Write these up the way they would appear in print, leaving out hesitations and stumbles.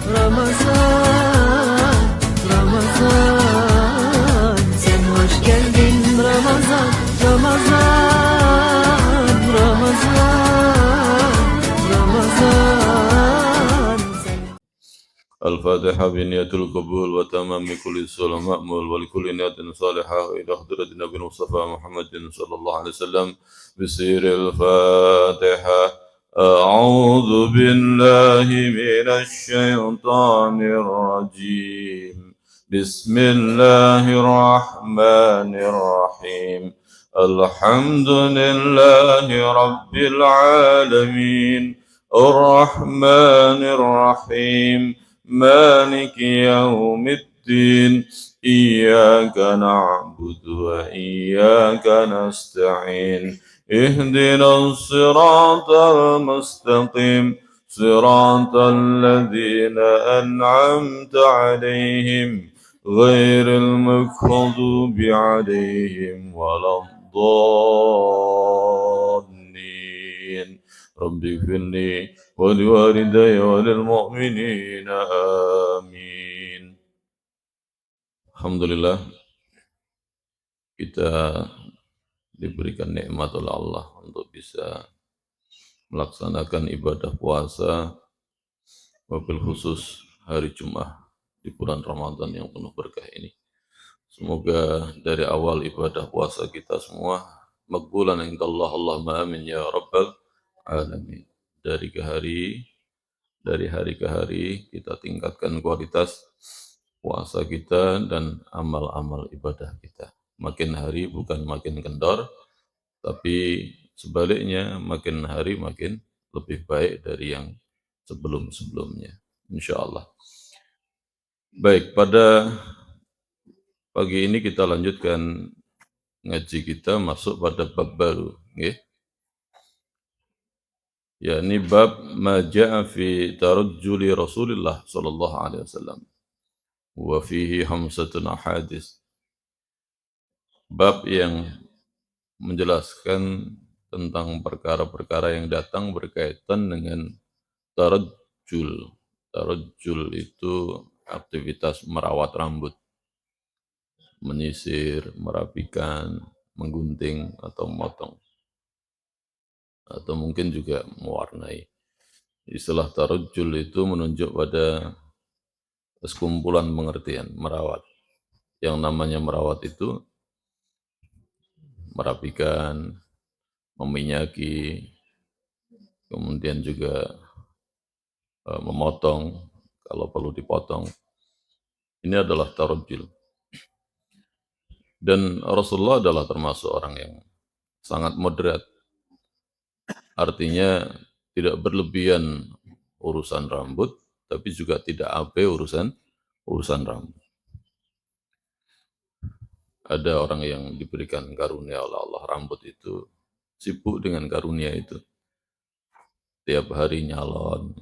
Ramazan, Ramazan, sen hoş geldin Ramazan, Ramazan, Ramazan, Ramazan. الفاتحة بنية القبول وتمام كل سؤال مأمول ولكل نية صالحة إلى حضرة النبي المصطفى محمد صلى الله عليه وسلم بسير الفاتحة. أعوذ بالله من الشيطان الرجيم. بسم الله الرحمن الرحيم. الحمد لله رب العالمين الرحمن الرحيم مالك يوم الدين إياك نعبد وإياك نستعين اهدنا الصراط المستقيم صراط الذين أنعمت عليهم غير المغضوب عليهم ولا الضالين. رب اغفر لي ولوالدي وللمؤمنين آمين. Alhamdulillah kita diberikan nikmat oleh Allah untuk bisa melaksanakan ibadah puasa, wabil khusus hari Jumat di bulan Ramadan yang penuh berkah ini. Semoga dari awal ibadah puasa kita semua makbulan indallah, Allahumma amin ya rabbal alamin. Dari hari ke hari kita tingkatkan kualitas puasa kita dan amal-amal ibadah kita. Makin hari bukan makin kendor, tapi sebaliknya makin hari makin lebih baik dari yang sebelum-sebelumnya, insyaallah. Baik, pada pagi ini kita lanjutkan ngaji kita masuk pada bab baru, okay? Yakni bab ma ja'a fi tarajjuli Rasulullah sallallahu alaihi wasallam wa fihi hamsatun ahadits. Bab yang menjelaskan tentang perkara-perkara yang datang berkaitan dengan tarajjul. Tarajjul itu aktivitas merawat rambut, menyisir, merapikan, menggunting atau memotong, atau mungkin juga mewarnai. Istilah tarajjul itu menunjuk pada sekumpulan pengertian merawat. Yang namanya merawat itu merapikan, meminyaki, kemudian juga memotong kalau perlu dipotong. Ini adalah tarajjul. Dan Rasulullah adalah termasuk orang yang sangat moderat. Artinya tidak berlebihan urusan rambut, tapi juga tidak abai urusan rambut. Ada orang yang diberikan karunia oleh Allah, rambut itu sibuk dengan karunia itu. Tiap hari nyalon.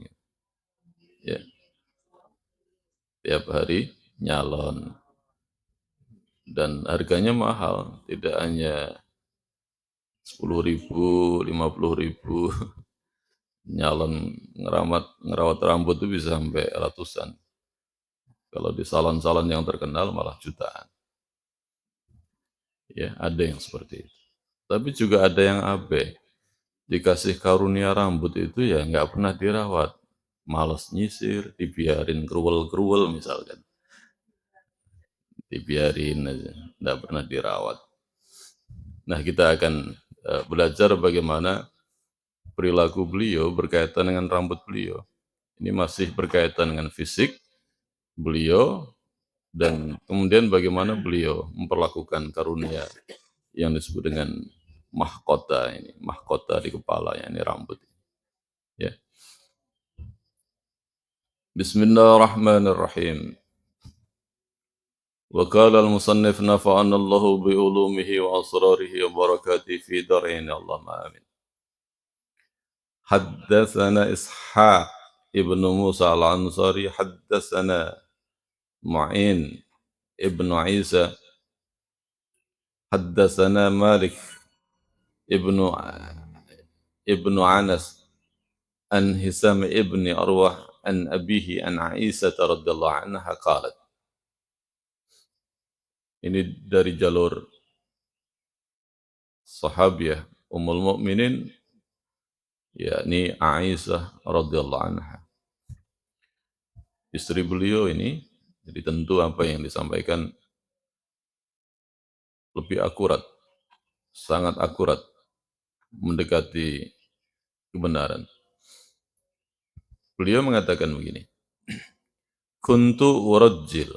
Ya. Tiap hari nyalon. Dan harganya mahal, tidak hanya 10.000, 50.000. Nyalon ngerawat rambut itu bisa sampai ratusan. Kalau di salon-salon yang terkenal malah jutaan. Ya, ada yang seperti itu. Tapi juga ada yang abai. Dikasih karunia rambut itu ya nggak pernah dirawat. Males nyisir, dibiarin keruwel-keruwel misalkan. Dibiarin aja, nggak pernah dirawat. Nah, kita akan belajar bagaimana perilaku beliau berkaitan dengan rambut beliau. Ini masih berkaitan dengan fisik beliau, dan kemudian bagaimana beliau memperlakukan karunia yang disebut dengan mahkota ini, mahkota di kepala, ini rambut. Ya. Bismillahirrahmanirrahim. Wa qala al-musannif nafa'ana Allahu bi ulumihi wa asrarihi wa barakatihi fi darain, Allahumma amin. Haddatsana Ishaq ibn Musa al-Ansari, haddatsana Mu'in ibn Isa, haddatsana Malik ibn Anas an Hisam ibn Arwah an abihi an Aisyah radhiyallahu anha qalat. Ini dari jalur sahabiah Ummul Mukminin, yakni Aisyah radhiyallahu anha. Istri beliau ini, jadi tentu apa yang disampaikan lebih akurat, sangat akurat, mendekati kebenaran. Beliau mengatakan begini, kuntu urajjil,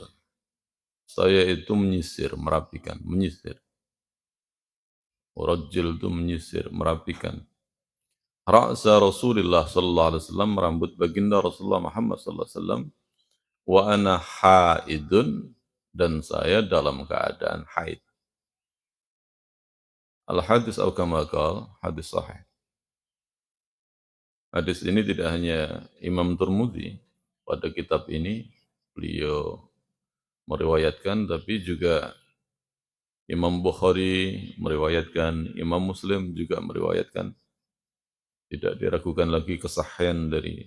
saya itu menyisir, merapikan, menyisir. Urajjil itu menyisir, merapikan. Ra'sa Rasulullah sallallahu alaihi wasallam, rambut baginda Rasulullah Muhammad sallallahu alaihi wasallam, wa ana haidun, dan saya dalam keadaan haid. Al-hadis atau kama qala, hadis sahih. Hadis ini tidak hanya Imam Tirmidzi pada kitab ini beliau meriwayatkan, tapi juga Imam Bukhari meriwayatkan, Imam Muslim juga meriwayatkan. Tidak diragukan lagi kesahihan dari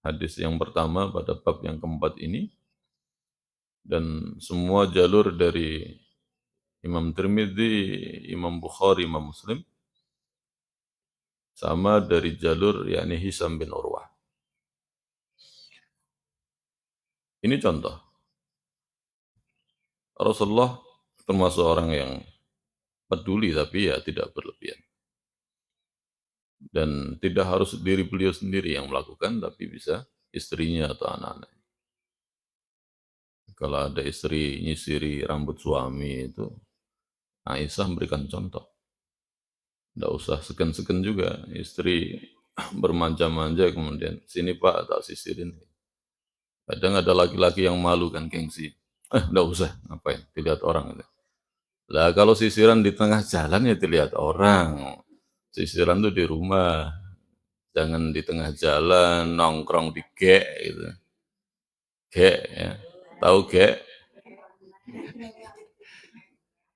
hadis yang pertama pada bab yang keempat ini. Dan semua jalur dari Imam Tirmidzi, Imam Bukhari, Imam Muslim sama dari jalur yakni Hisam bin Urwah. Ini contoh. Rasulullah termasuk orang yang peduli tapi ya tidak berlebihan. Dan tidak harus diri beliau sendiri yang melakukan, tapi bisa istrinya atau anak-anak. Kalau ada istri nyisiri rambut suami itu, Aisyah memberikan contoh. Tidak usah seken-seken juga, istri bermanja-manja kemudian, sini Pak, tak sisirin. Kadang ada laki-laki yang malu kan, gengsi. Tidak usah, ngapain, dilihat orang. Lah kalau sisiran di tengah jalan ya dilihat orang. Sisiran tuh di rumah, jangan di tengah jalan, nongkrong di gek gitu. Gek ya, tahu gek?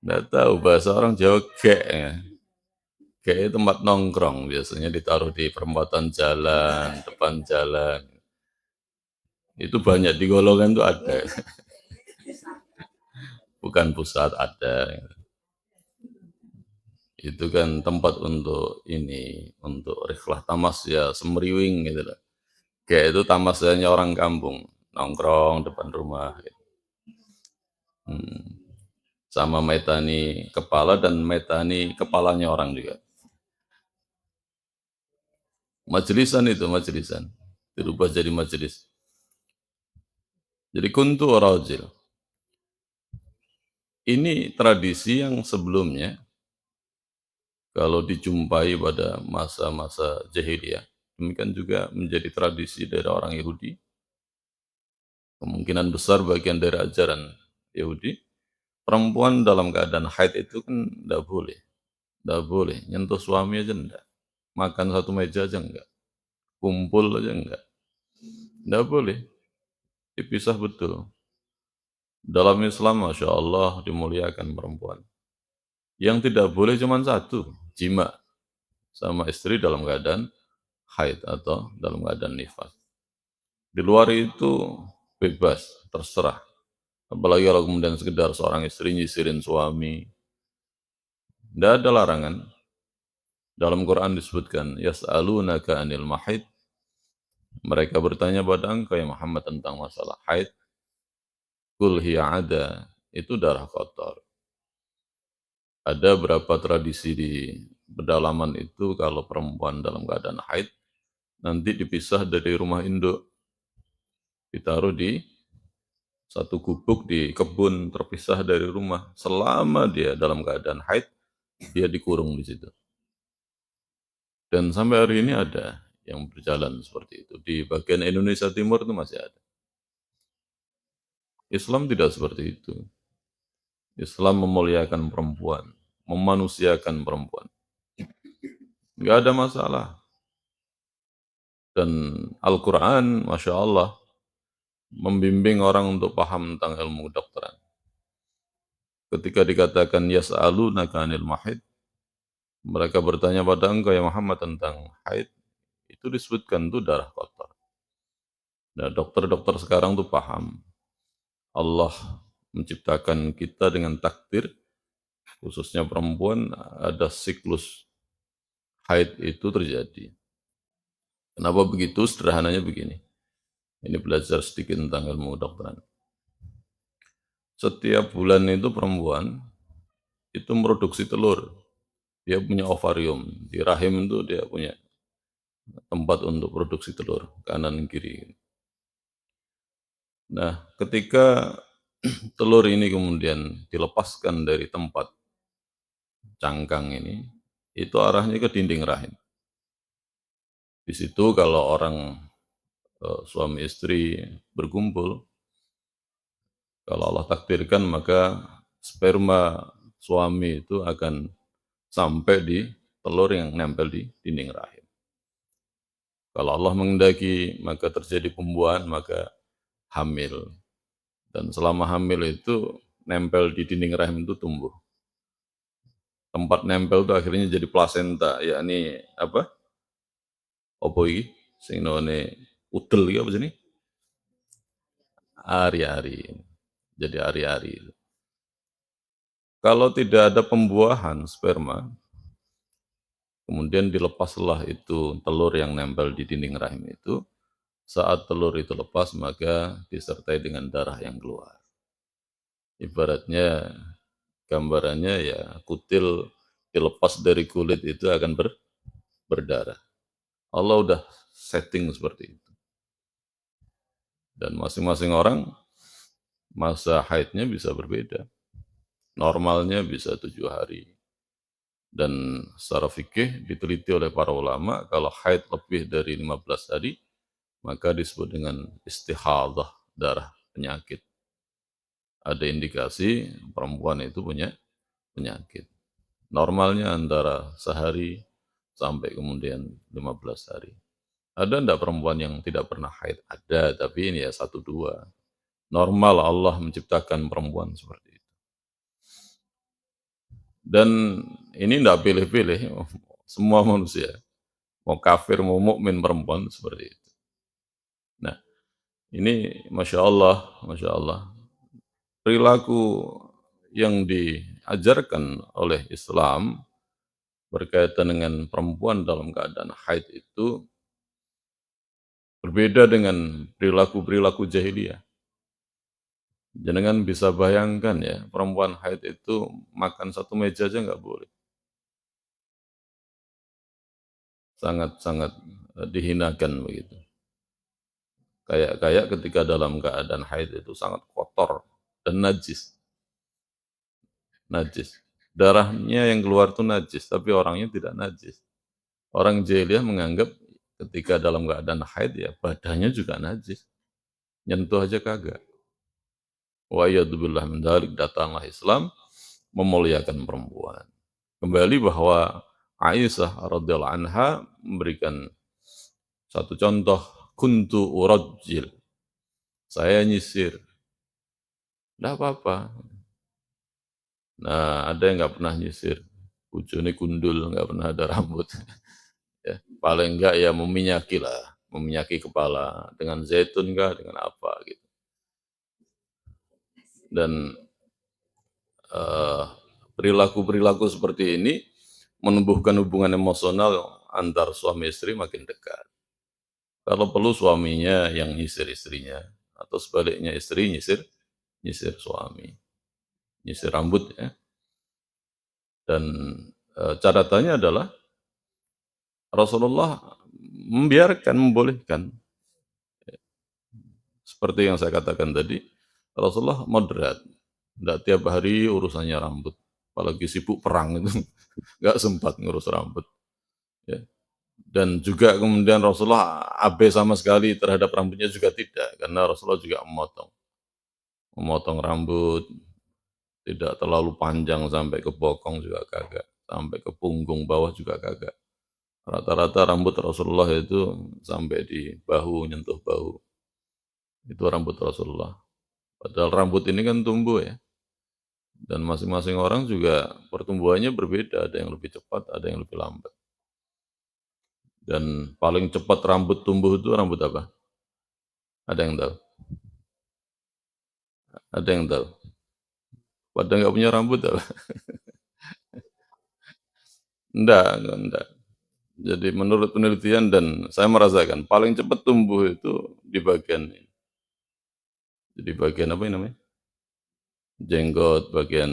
Nggak tahu, bahasa orang Jawa gek ya. Gek itu tempat nongkrong, biasanya ditaruh di perempatan jalan, depan jalan. Itu banyak di golongan tuh ada. Bukan pusat, ada. Itu kan tempat untuk ini, untuk riklah tamasya, semeriwing gitu loh. Kayak itu tamasyanya orang kampung, nongkrong depan rumah. Gitu. Sama metani kepala dan metani kepalanya orang juga. Majelisan itu, majelisan. Dirubah jadi majelis. Jadi kuntu rajil. Ini tradisi yang sebelumnya, kalau dijumpai pada masa-masa jahiliyah, demikian juga menjadi tradisi dari orang Yahudi, kemungkinan besar bagian dari ajaran Yahudi, perempuan dalam keadaan haid itu kan tidak boleh, nyentuh suami aja enggak, makan satu meja aja enggak, kumpul aja enggak, tidak boleh, dipisah betul. Dalam Islam, Masya Allah, dimuliakan perempuan. Yang tidak boleh cuma satu, jima sama istri dalam keadaan haid atau dalam keadaan nifas. Di luar itu bebas, terserah. Apalagi kalau kemudian sekedar seorang istri nyisirin suami. Tidak ada larangan. Dalam Quran disebutkan, yas'alunaka anil mahid. Mereka bertanya pada engkau ya Muhammad tentang masalah haid. Qul hiya ada, itu darah kotor. Ada berapa tradisi di pedalaman itu kalau perempuan dalam keadaan haid, nanti dipisah dari rumah induk, ditaruh di satu gubuk di kebun, terpisah dari rumah. Selama dia dalam keadaan haid, dia dikurung di situ. Dan sampai hari ini ada yang berjalan seperti itu. Di bagian Indonesia Timur itu masih ada. Islam tidak seperti itu. Islam memuliakan perempuan, memanusiakan perempuan. Nggak ada masalah. Dan Al-Quran, Masya Allah, membimbing orang untuk paham tentang ilmu kedokteran. Ketika dikatakan yas'alunaka 'anil mahid, mereka bertanya pada engkau ya Muhammad tentang haid, itu disebutkan itu darah kotor. Nah, dokter-dokter sekarang tuh paham. Allah menciptakan kita dengan takdir, khususnya perempuan, ada siklus haid itu terjadi. Kenapa begitu? Sederhananya begini. Ini belajar sedikit tentang ilmu kedokteran. Setiap bulan itu perempuan itu memproduksi telur. Dia punya ovarium. Di rahim itu dia punya tempat untuk produksi telur, kanan kiri. Nah, ketika telur ini kemudian dilepaskan dari tempat cangkang ini, itu arahnya ke dinding rahim. Di situ kalau orang suami istri berkumpul, kalau Allah takdirkan maka sperma suami itu akan sampai di telur yang nempel di dinding rahim. Kalau Allah mengendaki maka terjadi pembuahan, maka hamil. Dan selama hamil itu nempel di dinding rahim itu tumbuh. Tempat nempel itu akhirnya jadi plasenta, yakni apa? Apa iki? Sing none udel iki apa sini? Ari-ari. Jadi ari-ari. Kalau tidak ada pembuahan sperma, kemudian dilepaslah itu telur yang nempel di dinding rahim itu, saat telur itu lepas maka disertai dengan darah yang keluar. Ibaratnya gambarannya ya kutil dilepas dari kulit itu akan berdarah. Allah udah setting seperti itu. Dan masing-masing orang masa haidnya bisa berbeda. Normalnya bisa 7 hari. Dan secara fikih diteliti oleh para ulama, kalau haid lebih dari 15 hari, maka disebut dengan istihadah, darah penyakit. Ada indikasi perempuan itu punya penyakit. Normalnya antara sehari sampai kemudian 15 hari. Ada enggak perempuan yang tidak pernah haid? Ada, tapi ini ya 1-2. Normal Allah menciptakan perempuan seperti itu. Dan ini enggak pilih-pilih, semua manusia. Mau kafir, mau mukmin perempuan seperti itu. Nah, ini Masya Allah, perilaku yang diajarkan oleh Islam berkaitan dengan perempuan dalam keadaan haid itu berbeda dengan perilaku-perilaku jahiliyah. Jangan bisa bayangkan ya, perempuan haid itu makan satu meja aja nggak boleh. Sangat-sangat dihinakan begitu. Kayak ketika dalam keadaan haid itu sangat kotor dan najis. Najis. Darahnya yang keluar itu najis, tapi orangnya tidak najis. Orang jahiliyah menganggap ketika dalam keadaan haid ya badannya juga najis. Nyentuh aja kagak. Wa iyadzubillah min dzalik, datanglah Islam memuliakan perempuan. Kembali bahwa Aisyah radhiyallahu anha memberikan satu contoh, kuntu urajjil. Saya nyisir. Enggak apa-apa. Nah, ada yang nggak pernah nyisir. Bojone gundul, nggak pernah ada rambut. Ya, paling enggak ya meminyaki lah, meminyaki kepala dengan zaitun kah, dengan apa gitu. Dan eh, perilaku-perilaku seperti ini menumbuhkan hubungan emosional antar suami istri makin dekat. Kalau perlu suaminya yang nyisir istrinya, atau sebaliknya istri nyisir suami, nyisir rambut ya. Dan catatannya adalah Rasulullah membiarkan, membolehkan. Seperti yang saya katakan tadi, Rasulullah moderat. Tidak tiap hari urusannya rambut. Apalagi sibuk perang itu, nggak sempat ngurus rambut. Ya. Dan juga kemudian Rasulullah abe sama sekali terhadap rambutnya juga tidak. Karena Rasulullah juga memotong. Memotong rambut, tidak terlalu panjang sampai ke bokong juga kagak. Sampai ke punggung bawah juga kagak. Rata-rata rambut Rasulullah itu sampai di bahu, nyentuh bahu. Itu rambut Rasulullah. Padahal rambut ini kan tumbuh ya. Dan masing-masing orang juga pertumbuhannya berbeda. Ada yang lebih cepat, ada yang lebih lambat. Dan paling cepat rambut tumbuh itu rambut apa? Ada yang tahu? Ada yang tahu? Pada nggak punya rambut apa? Enggak. Jadi menurut penelitian dan saya merasakan paling cepat tumbuh itu di bagian ini. Jadi bagian apa ini namanya? Jenggot, bagian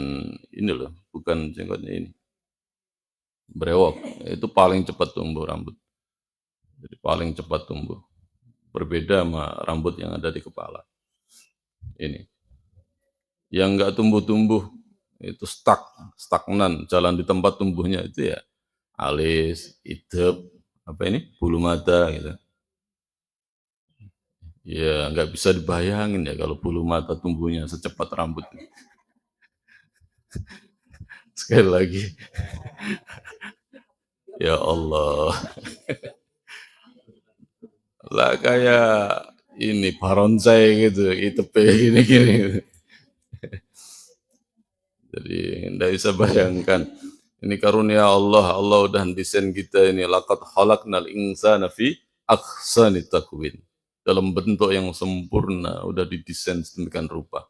ini loh, bukan jenggotnya ini. Brewok, itu paling cepat tumbuh rambut. Jadi paling cepat tumbuh. Berbeda sama rambut yang ada di kepala. Ini. Yang nggak tumbuh-tumbuh, itu stagnan, jalan di tempat tumbuhnya itu ya alis, hidung, apa ini, bulu mata gitu. Ya nggak bisa dibayangin ya kalau bulu mata tumbuhnya secepat rambut. Sekali lagi, ya Allah, lah kayak ini barongsai gitu, ITP gini-gini. Jadi nggak bisa bayangkan. Ini karunia Allah, Allah udah desain kita ini. Laqad khalaqnal insana fi ahsani taqwim. Dalam bentuk yang sempurna, udah didesain sedemikian rupa.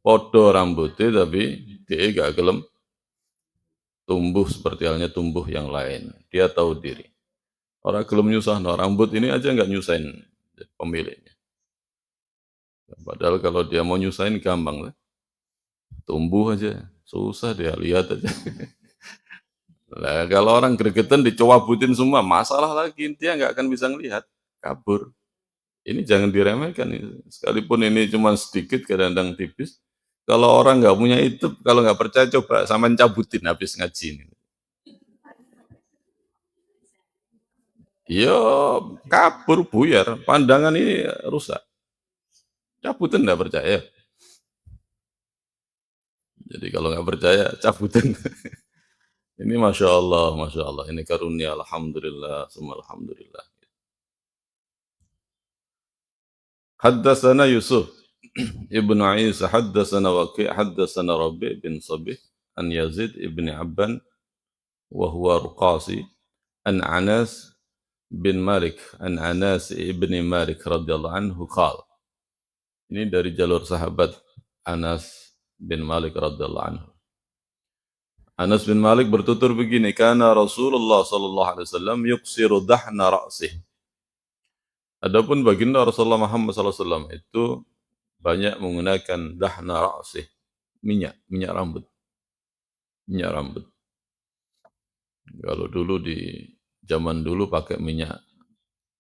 Podo rambutnya tapi dia gak gelem tumbuh seperti halnya tumbuh yang lain. Dia tahu diri. Orang gelem nyusah, no, rambut ini aja nggak nyusahin pemiliknya. Padahal kalau dia mau nyusahin gampang, tumbuh aja, susah dia lihat aja. Lah kalau orang gregetan dicowabutin semua, masalah lagi dia nggak akan bisa ngelihat, kabur. Ini jangan diremehkan. Sekalipun ini cuma sedikit, kadang-kadang tipis. Kalau orang nggak punya itu, kalau nggak percaya coba sama cabutin habis ngaji ini. Yo kabur buyar, pandangan ini rusak. Cabutin nggak percaya. Jadi kalau nggak percaya, cabutin. Ini masya Allah. Ini karunia, alhamdulillah, semua alhamdulillah. Haddasana Yusuf ibnu Isa, haddasana Waqi', haddasana Rabi' bin Sabih, an Yazid ibn Abban, wa huwa Ruqasi, an Anas bin Malik, an Anas ibn Malik radhiyallahu anhu qala. Ini dari jalur sahabat Anas bin Malik radhiyallahu anhu. Anas bin Malik bertutur begini, kana Rasulullah sallallahu alaihi wasallam yuqsiru dahna ra'sih. Adapun baginda Rasulullah Muhammad sallallahu alaihi wasallam itu banyak menggunakan dahna ra'sih, minyak rambut, minyak rambut. Kalau dulu di zaman dulu pakai minyak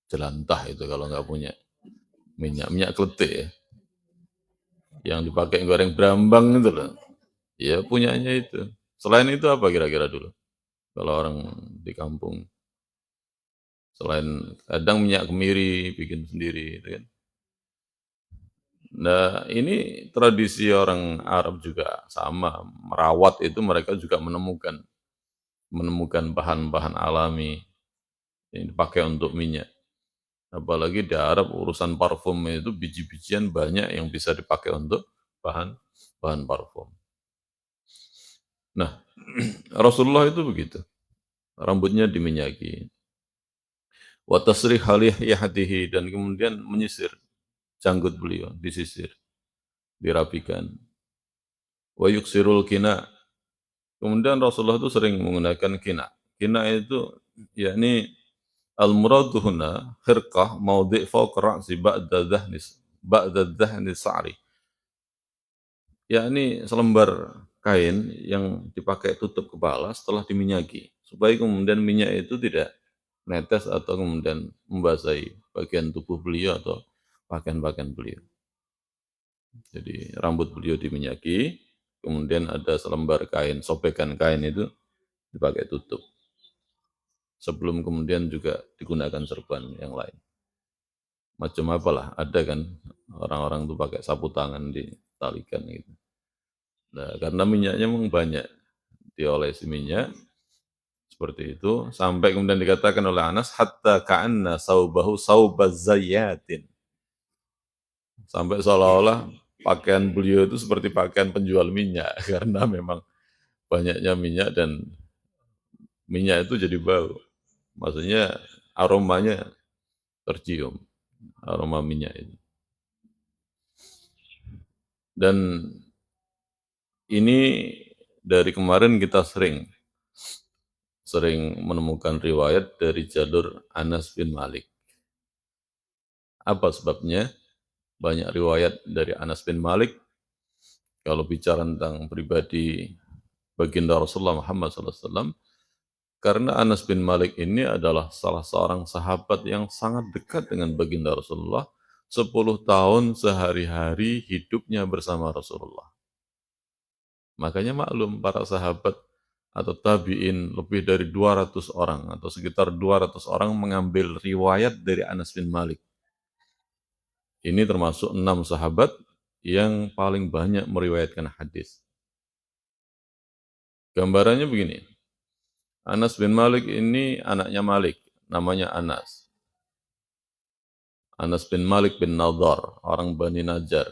jelantah itu kalau nggak punya minyak kletik ya, yang dipakai goreng brambang itu loh. Ya punyanya itu. Selain itu apa kira-kira dulu? Kalau orang di kampung, selain kadang minyak kemiri bikin sendiri, gitu kan. Nah ini tradisi orang Arab juga sama, merawat itu mereka juga menemukan bahan-bahan alami yang dipakai untuk minyak. Apalagi di Arab urusan parfum itu biji-bijian banyak yang bisa dipakai untuk bahan bahan parfum. Nah, Rasulullah itu begitu. Rambutnya diminyaki. Wa tasrih yahdihi dan kemudian menyisir janggut beliau, disisir, dirapikan. Wa yuksirul kina. Kemudian Rasulullah itu sering menggunakan kina. Kina itu yakni al-muradu huna khirqah maudhi' fawqa ra'si ba'da dhahni sa'ri. Yakni selembar kain yang dipakai tutup kepala setelah diminyaki supaya kemudian minyak itu tidak netes atau kemudian membasahi bagian tubuh beliau atau pakaian-pakaian beliau. Jadi rambut beliau diminyaki, kemudian ada selembar kain, sobekan kain itu dipakai tutup. Sebelum kemudian juga digunakan serban yang lain. Macam apalah, ada kan orang-orang itu pakai sapu tangan ditalikan gitu. Nah, karena minyaknya memang banyak diolesi minyak seperti itu sampai kemudian dikatakan oleh Anas hatta ka'anna saubahu saubaz zayyatin. Sampai seolah-olah pakaian beliau itu seperti pakaian penjual minyak karena memang banyaknya minyak dan minyak itu jadi bau. Maksudnya aromanya tercium. aroma minyak itu. Dan ini dari kemarin kita sering menemukan riwayat dari jalur Anas bin Malik. Apa sebabnya? Banyak riwayat dari Anas bin Malik. Kalau bicara tentang pribadi baginda Rasulullah Muhammad SAW, karena Anas bin Malik ini adalah salah seorang sahabat yang sangat dekat dengan baginda Rasulullah, 10 tahun sehari-hari hidupnya bersama Rasulullah. Makanya maklum para sahabat atau tabi'in lebih dari 200 orang atau sekitar 200 orang mengambil riwayat dari Anas bin Malik. Ini termasuk 6 sahabat yang paling banyak meriwayatkan hadis. Gambarannya begini, Anas bin Malik ini anaknya Malik, namanya Anas. Anas bin Malik bin Nadar, orang Bani Najjar,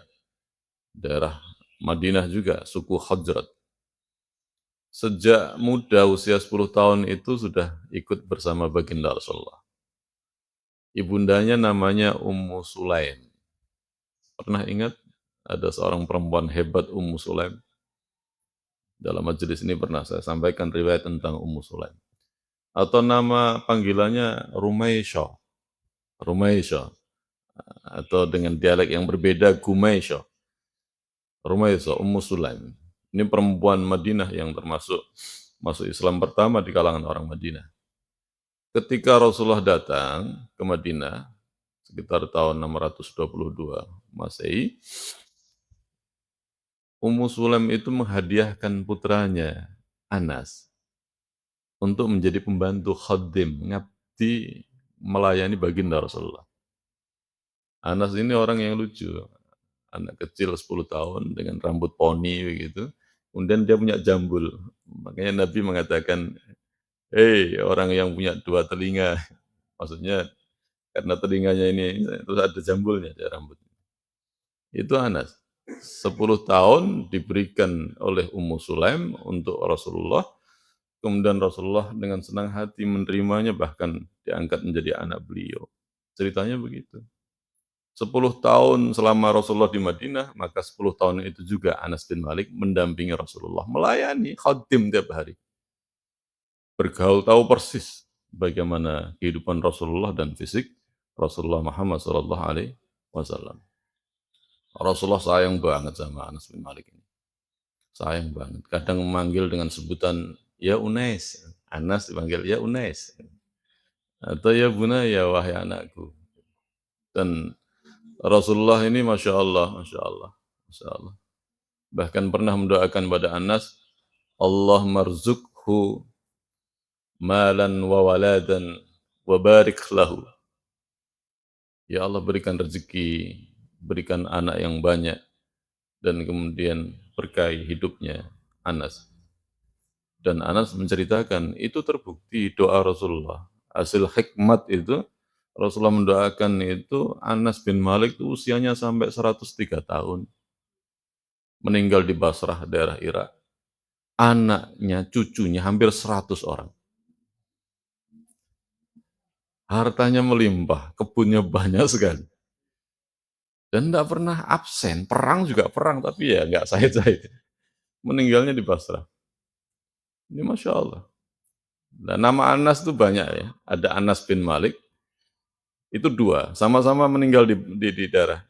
daerah Madinah juga, suku Khazraj. Sejak muda, usia 10 tahun itu sudah ikut bersama baginda Rasulullah. Ibundanya namanya Ummu Sulaim. Pernah ingat ada seorang perempuan hebat Ummu Sulaim? Dalam majelis ini pernah saya sampaikan riwayat tentang Ummu Sulaim. Atau nama panggilannya Rumaisyah. Rumaisyah. Atau dengan dialek yang berbeda Gumaisyah. Rumaisyah, Ummu Sulaim. Ini perempuan Madinah yang termasuk masuk Islam pertama di kalangan orang Madinah. Ketika Rasulullah datang ke Madinah, sekitar tahun 622 Masehi, Ummu Sulaim itu menghadiahkan putranya, Anas, untuk menjadi pembantu khadim, ngabdi melayani baginda Rasulullah. Anas ini orang yang lucu, anak kecil 10 tahun dengan rambut poni begitu, kemudian dia punya jambul. Makanya Nabi mengatakan, hei orang yang punya 2 telinga, maksudnya karena telinganya ini terus ada jambulnya di rambut. Itu Anas. 10 tahun diberikan oleh Ummu Sulaim untuk Rasulullah, kemudian Rasulullah dengan senang hati menerimanya, bahkan diangkat menjadi anak beliau. Ceritanya begitu. 10 tahun selama Rasulullah di Madinah, maka 10 tahun itu juga Anas bin Malik mendampingi Rasulullah, melayani khadim tiap hari. Bergaul, tahu persis bagaimana kehidupan Rasulullah dan fisik Rasulullah Muhammad SAW. Rasulullah sayang banget sama Anas bin Malik ini. Sayang banget. Kadang memanggil dengan sebutan, ya Unais. Anas dipanggil, ya Unais. Atau ya Buna, ya wahai anakku. Dan Rasulullah ini Masya Allah, Masya Allah, Masya Allah. Bahkan pernah mendoakan pada Anas, Allah marzukhu malan wa waladan wa barik lahu. Ya Allah berikan rezeki, berikan anak yang banyak, dan kemudian berkahi hidupnya Anas. Dan Anas menceritakan, itu terbukti doa Rasulullah. Hasil hikmat itu, Rasulullah mendoakan itu, Anas bin Malik itu usianya sampai 103 tahun. Meninggal di Basrah, daerah Irak. Anaknya, cucunya hampir 100 orang. Hartanya melimpah, kebunnya banyak sekali. Dan tidak pernah absen, perang juga perang, tapi ya nggak sahid-sahid. Meninggalnya di Basrah. Ini Masya Allah. Nah, nama Anas itu banyak ya. Ada Anas bin Malik, itu 2, sama-sama meninggal di daerah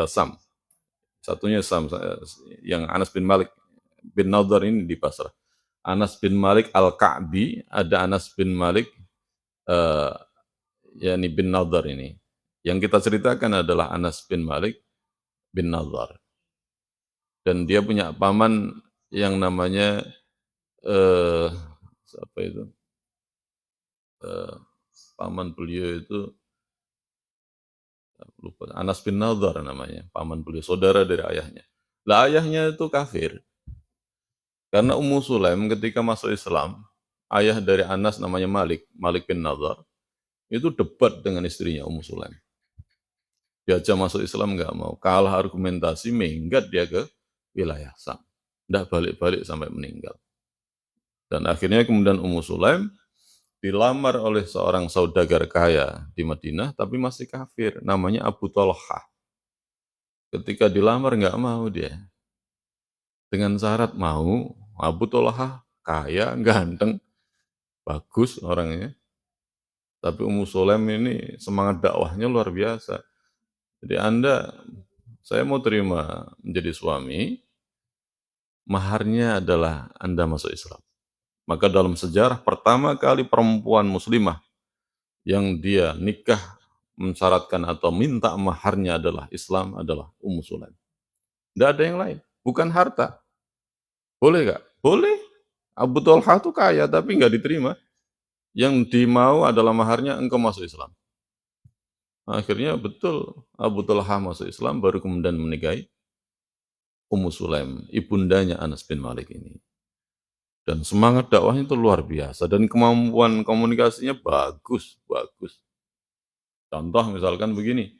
Sam. Satunya Sam, yang Anas bin Malik bin Nadar ini di Basrah. Anas bin Malik Al-Ka'bi, ada Anas bin Malik yakni bin Nadar ini. Yang kita ceritakan adalah Anas bin Malik bin Nadar. Dan dia punya paman yang namanya siapa itu? Paman beliau itu lupa, Anas bin Nadar namanya, paman beliau, saudara dari ayahnya. Lah ayahnya itu kafir. Karena Ummu Sulaim ketika masuk Islam, ayah dari Anas namanya Malik bin Nadar, itu debat dengan istrinya Ummu Sulaim. Diajak masuk Islam nggak mau, kalah argumentasi, minggat dia ke wilayah Sam. Nggak balik-balik sampai meninggal. Dan akhirnya kemudian Ummu Sulaim dilamar oleh seorang saudagar kaya di Madinah, tapi masih kafir, namanya Abu Thalhah. Ketika dilamar nggak mau dia, dengan syarat mau, Abu Thalhah kaya, ganteng, bagus orangnya, tapi Ummu Sulaim ini semangat dakwahnya luar biasa. Jadi saya mau terima menjadi suami, maharnya adalah Anda masuk Islam. Maka dalam sejarah pertama kali perempuan muslimah yang dia nikah mensyaratkan atau minta maharnya adalah Islam adalah Ummu Sulaim. Tidak ada yang lain, bukan harta. Boleh nggak? Boleh. Abu Thalhah itu kaya tapi nggak diterima. Yang dimau adalah maharnya engkau masuk Islam. Akhirnya betul Abu Thalhah masuk Islam baru kemudian menikahi Ummu Sulaim, ibundanya Anas bin Malik ini. Dan semangat dakwahnya itu luar biasa dan kemampuan komunikasinya bagus, bagus. Contoh misalkan begini,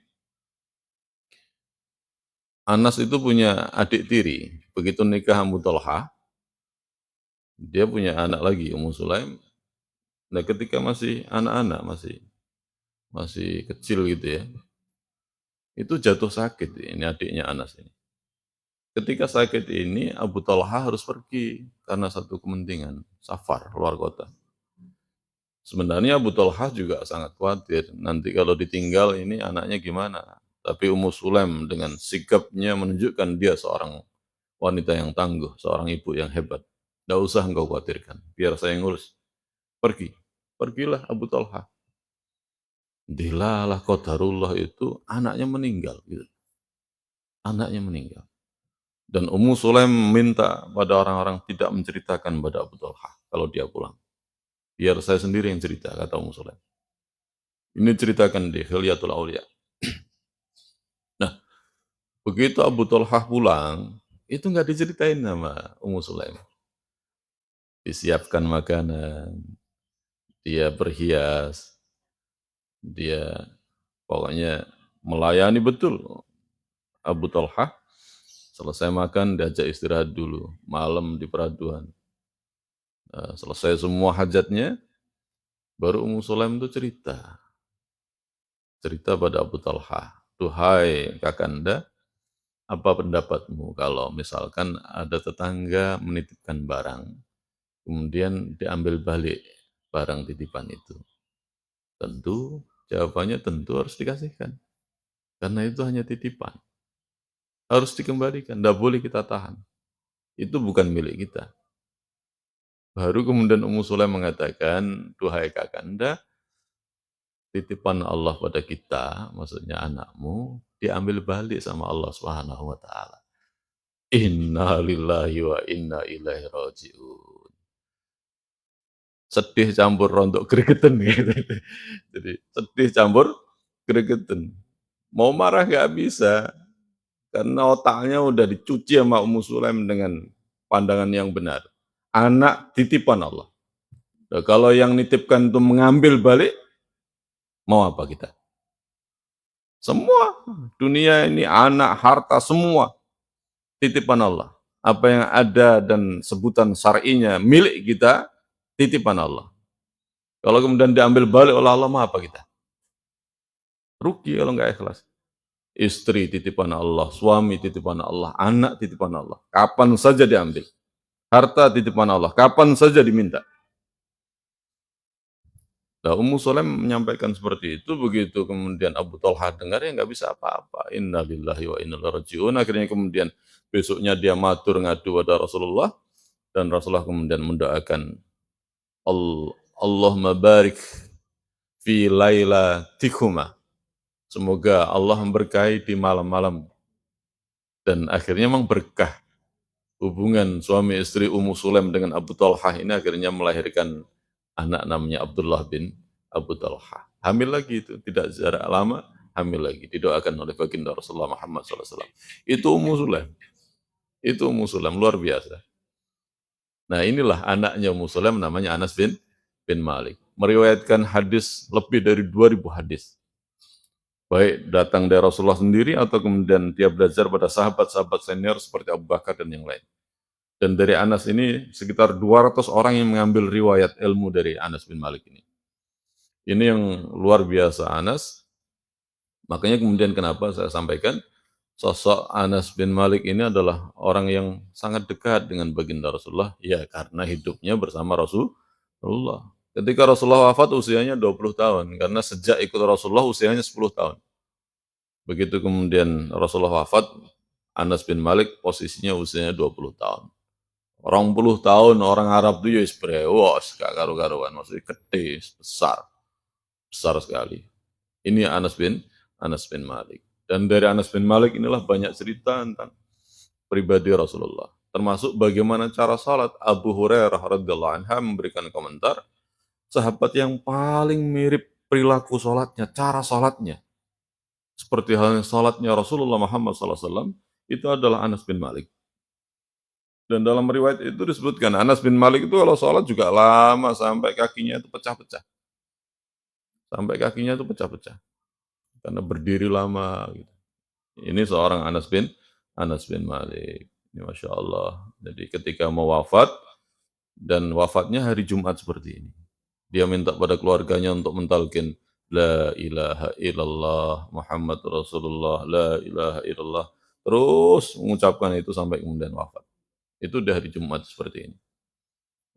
Anas itu punya adik tiri, begitu nikah Abu Thalhah, dia punya anak lagi, Ummu Sulaim. Nah, ketika masih anak-anak, masih kecil gitu ya, itu jatuh sakit ini adiknya Anas ini. Ketika sakit ini, Abu Thalhah harus pergi karena satu kepentingan, safar luar kota. Sebenarnya Abu Thalhah juga sangat khawatir, nanti kalau ditinggal ini anaknya gimana. Tapi Ummu Sulaim dengan sikapnya menunjukkan dia seorang wanita yang tangguh, seorang ibu yang hebat. Tidak usah engkau khawatirkan, biar saya ngurus. Pergi, pergilah Abu Thalhah. Dilalah qadarullah itu anaknya meninggal. Gitu. Anaknya meninggal. Dan Ummu Sulaim minta pada orang-orang tidak menceritakan pada Abu Thalhah kalau dia pulang. Biar saya sendiri yang cerita, kata Ummu Sulaim. Ini ceritakan di Hilyatul Aulia. Nah, begitu Abu Thalhah pulang, itu nggak diceritain sama Ummu Sulaim. Disiapkan makanan, dia berhias, dia pokoknya melayani betul Abu Thalhah. Selesai makan, diajak istirahat dulu. Malam di peraduan. Selesai semua hajatnya, baru Ummu Sulaim itu cerita. Cerita pada Abu Thalhah. Duhai kakanda, apa pendapatmu kalau misalkan ada tetangga menitipkan barang, kemudian diambil balik barang titipan itu? Tentu, jawabannya tentu harus dikasihkan. Karena itu hanya titipan. Harus dikembalikan, tidak boleh kita tahan. Itu bukan milik kita. Baru kemudian Ummu Sulaim mengatakan, duhai kakanda, titipan Allah pada kita, maksudnya anakmu, diambil balik sama Allah Subhanahu wa taala. Inna lillahi wa inna ilaihi raji'un. Sedih campur rontok gregeten gitu. Jadi sedih campur gregeten. Mau marah nggak bisa, karena otaknya udah dicuci sama Ummu Sulaim dengan pandangan yang benar. Anak titipan Allah. Nah, kalau yang nitipkan itu mengambil balik, mau apa kita? Semua dunia ini, anak, harta, semua titipan Allah. Apa yang ada dan sebutan syar'inya milik kita, titipan Allah. Kalau kemudian diambil balik oleh Allah, mau apa kita? Rugi kalau nggak ikhlas. Istri titipan Allah, suami titipan Allah, anak titipan Allah. Kapan saja diambil. Harta titipan Allah, kapan saja diminta. Nah, Ummu Sulaim menyampaikan seperti itu, begitu kemudian Abu Thalhah dengar ya nggak bisa apa-apa. Inna lillahi wa inna ilaihi raji'un. Akhirnya kemudian besoknya dia matur ngadu pada Rasulullah, dan Rasulullah kemudian mendoakan Allahumma barik fi lailatikuma. Semoga Allah memberkahi di malam-malam. Dan akhirnya memang berkah. Hubungan suami istri Ummu Sulaim dengan Abu Thalhah ini akhirnya melahirkan anak namanya Abdullah bin Abu Thalhah. Hamil lagi itu, tidak jarak lama, hamil lagi. Didoakan oleh baginda Rasulullah Muhammad SAW. Itu Ummu Sulaim. Itu Ummu Sulaim, luar biasa. Nah, inilah anaknya Ummu Sulaim namanya Anas bin Malik. Meriwayatkan hadis lebih dari 2000 hadis. Baik datang dari Rasulullah sendiri atau kemudian dia belajar pada sahabat-sahabat senior seperti Abu Bakar dan yang lain. Dan dari Anas ini sekitar 200 orang yang mengambil riwayat ilmu dari Anas bin Malik ini. Ini yang luar biasa Anas. Makanya kemudian kenapa saya sampaikan sosok Anas bin Malik ini adalah orang yang sangat dekat dengan baginda Rasulullah, ya karena hidupnya bersama Rasulullah. Ketika Rasulullah wafat usianya 20 tahun, karena sejak ikut Rasulullah usianya 10 tahun. Begitu kemudian Rasulullah wafat, Anas bin Malik posisinya usianya 20 tahun. Orang puluh tahun orang Arab itu ya brewos, gak karu-karuan, maksudnya gede, besar, besar sekali. Ini Anas bin Malik. Dan dari Anas bin Malik inilah banyak cerita tentang pribadi Rasulullah. Termasuk bagaimana cara salat. Abu Hurairah radhiyallahu anha memberikan komentar, sahabat yang paling mirip perilaku salatnya, cara salatnya, seperti halnya salatnya Rasulullah Muhammad SAW, itu adalah Anas bin Malik. Dan dalam riwayat itu disebutkan, Anas bin Malik itu kalau sholat juga lama, sampai kakinya itu pecah-pecah. Sampai kakinya itu pecah-pecah. Karena berdiri lama. Gitu. Ini seorang Anas bin Malik. Ini Masya Allah. Jadi ketika mau wafat, dan wafatnya hari Jumat seperti ini. Dia minta pada keluarganya untuk mentalkin, La ilaha illallah Muhammad Rasulullah, La ilaha illallah. Terus mengucapkan itu sampai kemudian wafat. Itu di hari Jumat seperti ini.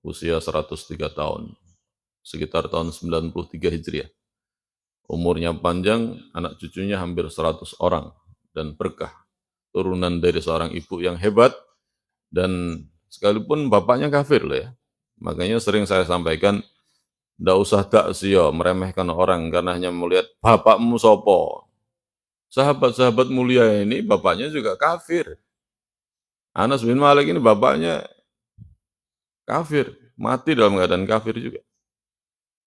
Usia 103 tahun. Sekitar tahun 93 Hijriah. Umurnya panjang, anak cucunya hampir 100 orang. Dan berkah. Turunan dari seorang ibu yang hebat. Dan sekalipun bapaknya kafir loh ya. Makanya sering saya sampaikan, ndak usah taksio, meremehkan orang karena hanya melihat bapakmu sopo. Sahabat-sahabat mulia ini bapaknya juga kafir. Anas bin Malik ini bapaknya kafir, mati dalam keadaan kafir juga.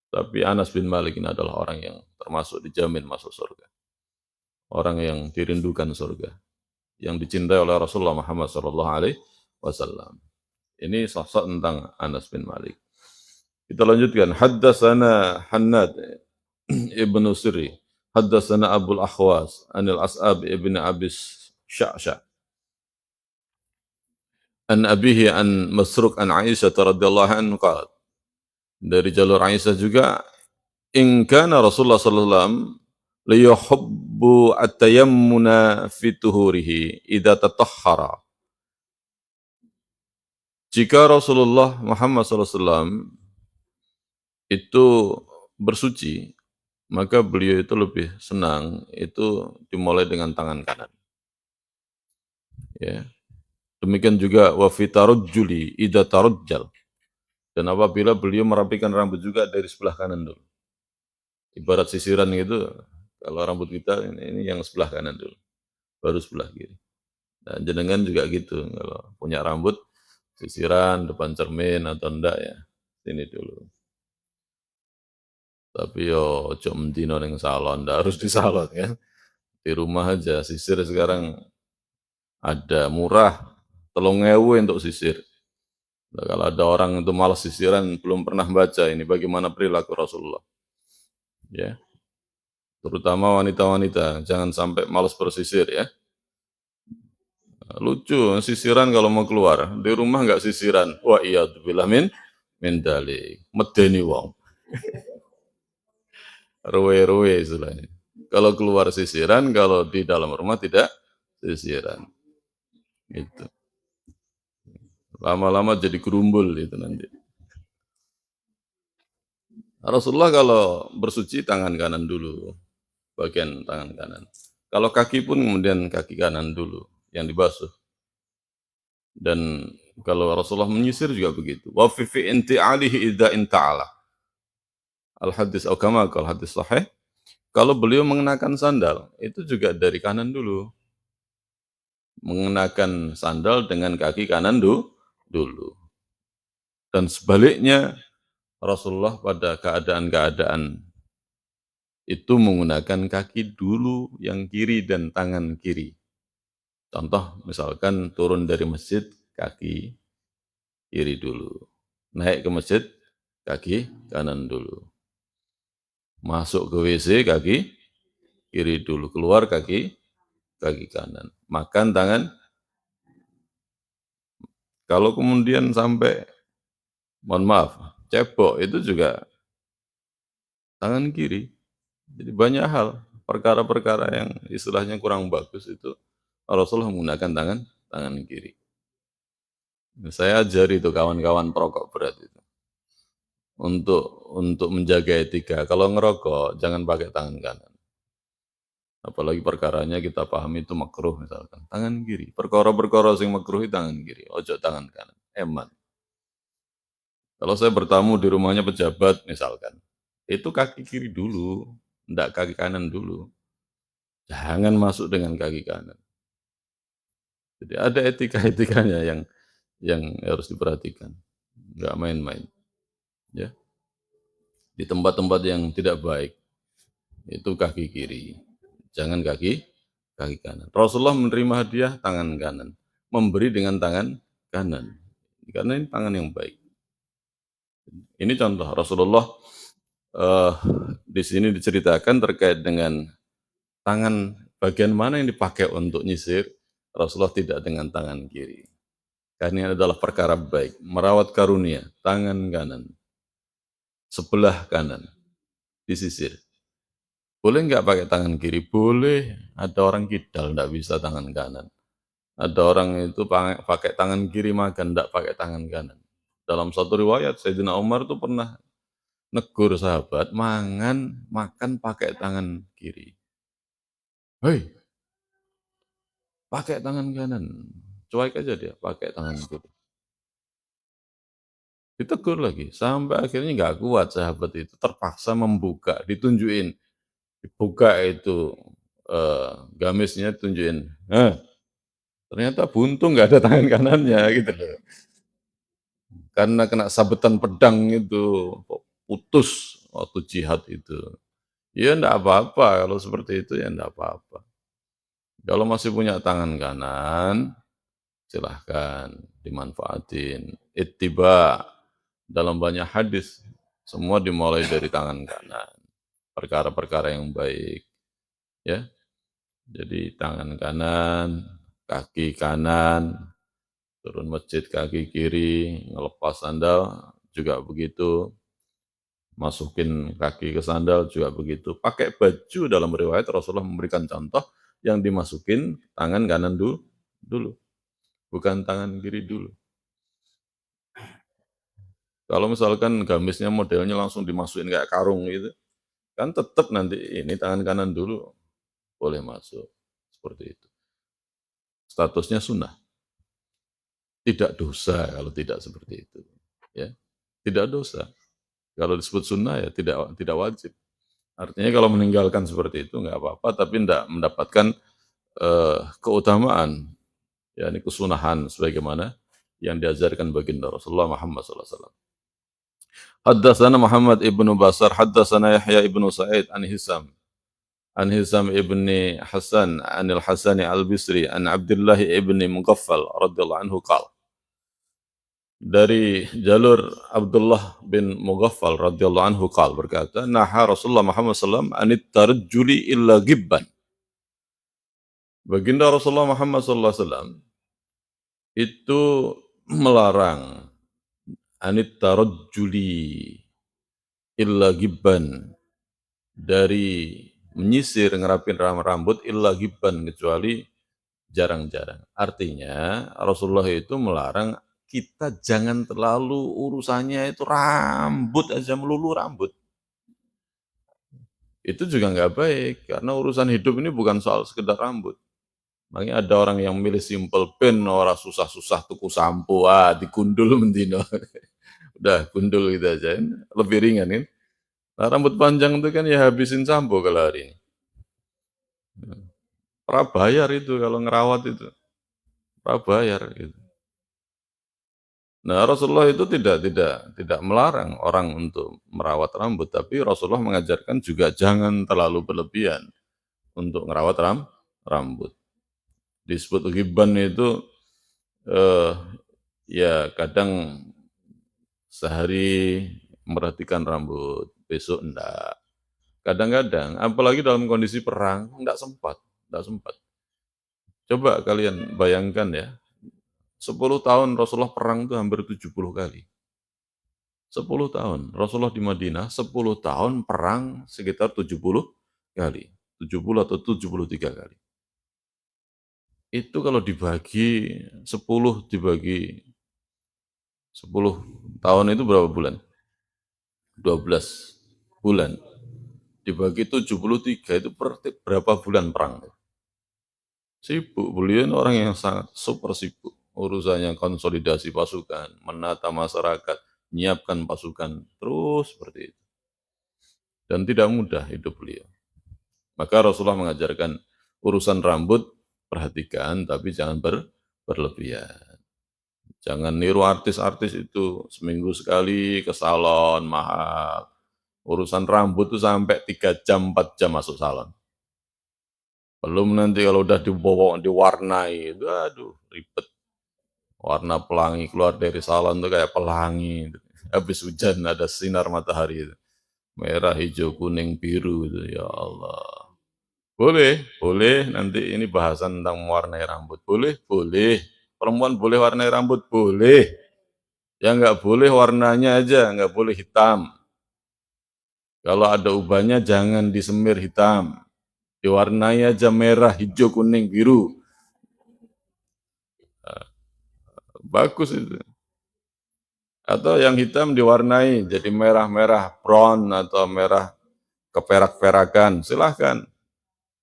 Tapi Anas bin Malik ini adalah orang yang termasuk dijamin masuk surga. Orang yang dirindukan surga. Yang dicintai oleh Rasulullah Muhammad SAW. Ini sosok tentang Anas bin Malik. Kita lanjutkan. Haddatsana Hannad ibnu Sirri. Haddatsana Abul Akhwas. Anil As'ab ibn Abis Sya'sya. An abihi an Masruq an Aisyah radhiyallahu anhu qala. Dari jalur Aisyah juga, in kana Rasulullah sallallahu alaihi wasallam liyuhibbu at-tayammuna fi tuhurihi idza tatahhara. Jika Rasulullah Muhammad SAW itu bersuci, maka beliau itu lebih senang itu dimulai dengan tangan kanan. Ya. Demikian juga wa fi tarajjuli idza tarajjal. Dan apabila beliau merapikan rambut juga dari sebelah kanan dulu. Ibarat sisiran gitu, kalau rambut kita ini yang sebelah kanan dulu, baru sebelah kiri. Dan jenengan juga gitu, kalau punya rambut, sisiran, depan cermin atau enggak ya, sini dulu. Tapi yo ojo mendino ning salon, enggak harus di salon ya. Di rumah aja, sisir sekarang ada murah, 3.000 untuk sisir. Nah, kalau ada orang itu malas sisiran, belum pernah baca ini bagaimana perilaku Rasulullah. Ya, terutama wanita-wanita, jangan sampai malas bersisir ya. Lucu, sisiran kalau mau keluar, di rumah nggak sisiran. Wah iya, bilah min dalik. Medeni wong. Ruwe-ruwe istilahnya. Kalau keluar sisiran, kalau di dalam rumah tidak sisiran. Gitu. Lama-lama jadi gerumbul itu nanti. Rasulullah kalau bersuci tangan kanan dulu, bagian tangan kanan. Kalau kaki pun kemudian kaki kanan dulu yang dibasuh. Dan kalau Rasulullah menyisir juga begitu. Wa fi inti'alihi idza inta'ala. Al-hadis atau kama kalau hadis sahih, kalau beliau mengenakan sandal, itu juga dari kanan dulu. Mengenakan sandal dengan kaki kanan dulu. Dan sebaliknya, Rasulullah pada keadaan-keadaan itu menggunakan kaki dulu yang kiri dan tangan kiri. Contoh, misalkan turun dari masjid, kaki kiri dulu. Naik ke masjid, kaki kanan dulu. Masuk ke WC, kaki kiri dulu. Keluar, kaki kanan. Makan tangan. Kalau kemudian sampai, mohon maaf, cebok itu juga tangan kiri. Jadi banyak hal, perkara-perkara yang istilahnya kurang bagus itu Rasulullah menggunakan tangan kiri. Saya ajari itu kawan-kawan perokok berat itu untuk menjaga etika. Kalau ngerokok jangan pakai tangan kanan. Apalagi perkaranya kita pahami itu makruh misalkan. Tangan kiri. Perkara-perkara sing makruh itu tangan kiri, ojo tangan kanan. Eman. Kalau saya bertamu di rumahnya pejabat misalkan, itu kaki kiri dulu, ndak kaki kanan dulu. Jangan masuk dengan kaki kanan. Jadi ada etika-etikanya yang harus diperhatikan. Nggak main-main. Ya. Di tempat-tempat yang tidak baik, itu kaki kiri. Jangan kaki kanan. Rasulullah menerima hadiah tangan kanan. Memberi dengan tangan kanan. Karena ini tangan yang baik. Ini contoh Rasulullah eh, di sini diceritakan terkait dengan tangan bagian mana yang dipakai untuk nyisir. Rasulullah tidak dengan tangan kiri. Karena ini adalah perkara baik. Merawat karunia, tangan kanan. Sebelah kanan, disisir. Boleh nggak pakai tangan kiri? Boleh. Ada orang kidal, nggak bisa tangan kanan. Ada orang itu pakai tangan kiri makan, nggak pakai tangan kanan. Dalam satu riwayat, Sayyidina Umar itu pernah negur sahabat, makan pakai tangan kiri. Hei, pakai tangan kanan. Cuek aja dia, pakai tangan kiri. Ditegur lagi, sampai akhirnya nggak kuat sahabat itu, terpaksa membuka, ditunjukin. Dibuka itu gamisnya, tunjukin. Ternyata buntung nggak ada tangan kanannya gitu loh. Karena kena sabetan pedang itu, putus waktu jihad itu. Ya enggak apa-apa, kalau seperti itu ya enggak apa-apa. Kalau masih punya tangan kanan, silahkan dimanfaatin. Ittiba, dalam banyak hadis, semua dimulai dari tangan kanan. Perkara-perkara yang baik. Ya, jadi tangan kanan, kaki kanan, turun masjid kaki kiri, ngelepas sandal juga begitu, masukin kaki ke sandal juga begitu. Pakai baju dalam riwayat Rasulullah memberikan contoh yang dimasukin tangan kanan dulu, bukan tangan kiri dulu. Kalau misalkan gamisnya modelnya langsung dimasukin kayak karung gitu, kan tetap nanti ini tangan kanan dulu boleh masuk. Seperti itu. Statusnya sunnah. Tidak dosa kalau tidak seperti itu. Ya, tidak dosa. Kalau disebut sunnah ya tidak wajib. Artinya kalau meninggalkan seperti itu nggak apa-apa, tapi tidak mendapatkan keutamaan, yakni kesunahan sebagaimana yang diajarkan baginda Rasulullah Muhammad SAW. Haddatsana Muhammad ibnu Basar, haddatsana Yahya ibnu Sa'id an Hisam ibni Hasan, anil Hasani al-Bisri, an Abdullah ibni Mughaffal radhiyallahu anhu qala. Dari jalur Abdullah bin Mughaffal radhiyallahu anhu qala berkata, naha Rasulullah Muhammad SAW anit tarjuli illa gibban. Baginda Rasulullah Muhammad SAW itu melarang anit tarjuli illa gibban, dari menyisir ngerapin rambut illa gibban, kecuali jarang-jarang. Artinya Rasulullah itu melarang kita jangan terlalu urusannya itu rambut aja, melulu rambut. Itu juga nggak baik, karena urusan hidup ini bukan soal sekedar rambut. Makanya ada orang yang milih simple pen, orang susah-susah tuku sampo, digundul mendino. Udah, gundul gitu aja, lebih ringan kan. Nah, rambut panjang itu kan ya habisin sampo kalau hari ini. Prabayar itu kalau ngerawat itu. Prabayar gitu. Nah, Rasulullah itu tidak melarang orang untuk merawat rambut, tapi Rasulullah mengajarkan juga jangan terlalu berlebihan untuk merawat rambut. Disebut ghibban itu eh, ya kadang sehari memperhatikan rambut, besok enggak. Kadang-kadang, apalagi dalam kondisi perang, enggak sempat. Coba kalian bayangkan ya, 10 tahun Rasulullah perang itu hampir 70 kali. 10 tahun. Rasulullah di Madinah 10 tahun perang sekitar 70 kali. 70 atau 73 kali. Itu kalau dibagi 10 dibagi 10 tahun itu berapa bulan? 12 bulan. Dibagi 73 itu berapa bulan perang? Sibuk, beliau ini orang yang sangat super sibuk. Urusannya konsolidasi pasukan, menata masyarakat, menyiapkan pasukan, terus seperti itu. Dan tidak mudah hidup beliau. Maka Rasulullah mengajarkan urusan rambut, perhatikan, tapi jangan berlebihan. Jangan niru artis-artis itu, seminggu sekali ke salon, mahal. Urusan rambut tuh sampai 3 jam, 4 jam masuk salon. Belum nanti kalau udah dibawa, diwarnai, itu aduh ribet. Warna pelangi keluar dari salon tuh kayak pelangi. Habis hujan ada sinar matahari itu. Merah, hijau, kuning, biru itu. Ya Allah. Boleh, boleh. Nanti ini bahasan tentang mewarnai rambut. Boleh, boleh. Perempuan boleh warnai rambut? Boleh. Ya nggak boleh warnanya aja, nggak boleh hitam. Kalau ada ubannya jangan disemir hitam. Diwarnai aja merah, hijau, kuning, biru. Bagus itu. Atau yang hitam diwarnai jadi merah-merah brown atau merah keperak-perakan, silahkan.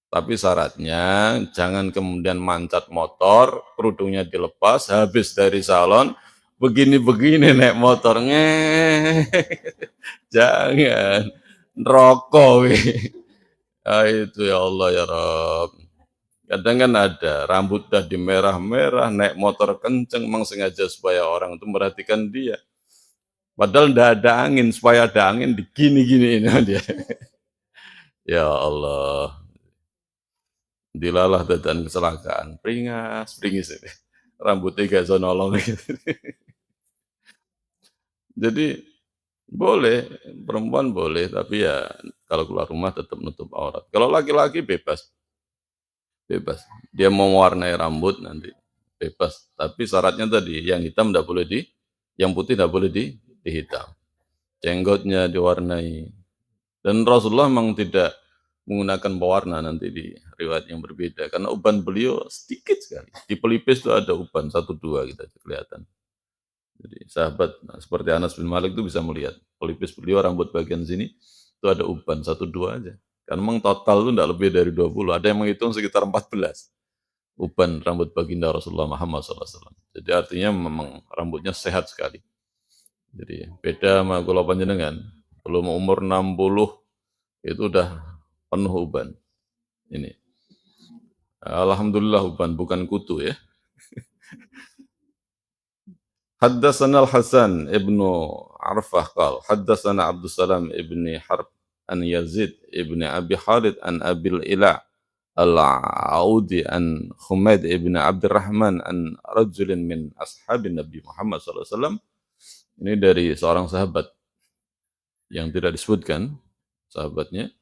Tapi syaratnya jangan kemudian mancat motor, kerudungnya dilepas, habis dari salon, begini-begini naik motor, jangan, rokok. Ah, itu ya Allah ya Rob. Kadang kan ada, rambut udah di merah-merah, naik motor kenceng, memang sengaja supaya orang itu merhatikan dia. Padahal ndak ada angin, supaya ada angin digini-giniin sama dia. Ya Allah, dilalah dadan kecelakaan, pringas, pringis ini. Rambutnya kayak iso nolong. Jadi boleh, perempuan boleh, tapi ya kalau keluar rumah tetap nutup aurat. Kalau laki-laki bebas, bebas. Dia mau mewarnai rambut nanti bebas. Tapi syaratnya tadi, yang hitam tidak boleh yang putih tidak boleh di hitam. Jenggotnya diwarnai. Dan Rasulullah memang tidak menggunakan pewarna nanti di riwayat yang berbeda. Karena uban beliau sedikit sekali. Di pelipis itu ada uban, satu dua kita kelihatan. Jadi sahabat seperti Anas bin Malik itu bisa melihat. Pelipis beliau rambut bagian sini itu ada uban, satu dua aja. Karena memang total itu tidak lebih dari 20. Ada yang menghitung sekitar 14 uban rambut baginda Rasulullah Muhammad SAW. Jadi artinya memang rambutnya sehat sekali. Jadi beda sama kula panjenengan. Belum umur 60 itu udah penuh uban. Ini. Alhamdulillah uban bukan kutu ya. Haddatsana Al-Hasan ibnu Arfah qal haddatsana Abdus Salam ibni Harb an Yazid ibni Abi Khalid an Abil Ila Al-Audi an Humaid ibn Abdurrahman an rajulin min ashabin Nabi Muhammad SAW. Ini dari seorang sahabat yang tidak disebutkan sahabatnya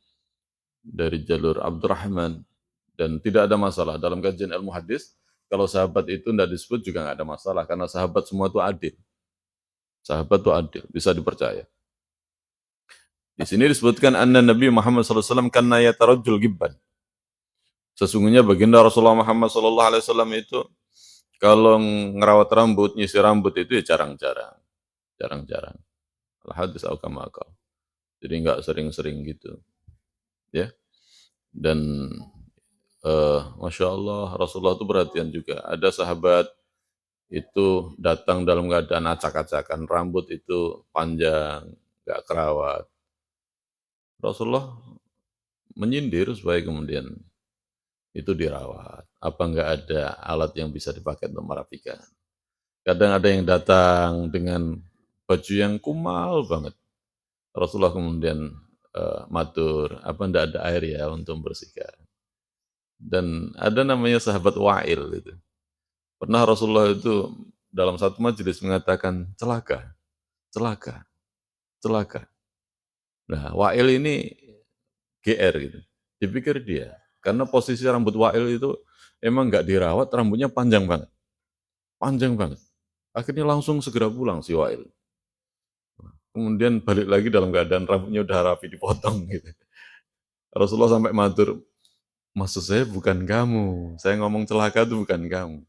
dari jalur Abdurrahman, dan tidak ada masalah dalam kajian ilmu hadis. Kalau sahabat itu tidak disebut juga nggak ada masalah karena sahabat semua itu adil. Sahabat itu adil, bisa dipercaya. Di sini disebutkan anna Nabi Muhammad SAW kana yatarajjul gibban. Sesungguhnya baginda Rasulullah Muhammad SAW itu kalau ngerawat rambut, nyisir rambut itu ya jarang-jarang. Jarang-jarang. Al-hadis au kama qala. Jadi nggak sering-sering gitu. Ya. Dan Masya Allah, Rasulullah itu perhatian juga. Ada sahabat itu datang dalam keadaan acak-acakan, rambut itu panjang, nggak kerawat. Rasulullah menyindir supaya kemudian itu dirawat. Apa nggak ada alat yang bisa dipakai untuk merapikan? Kadang ada yang datang dengan baju yang kumal banget. Rasulullah kemudian matur, apa ndak ada air ya untuk membersihkan. Dan ada namanya sahabat Wa'il itu. Pernah Rasulullah itu dalam satu majelis mengatakan celaka, celaka, celaka. Nah, Wa'il ini GR gitu. Dipikir dia, karena posisi rambut Wa'il itu emang nggak dirawat, rambutnya panjang banget. Panjang banget. Akhirnya langsung segera pulang si Wa'il. kemudian balik lagi dalam keadaan rambutnya udah rapi dipotong gitu. Rasulullah sampai matur, maksud saya bukan kamu, saya ngomong celaka itu bukan kamu.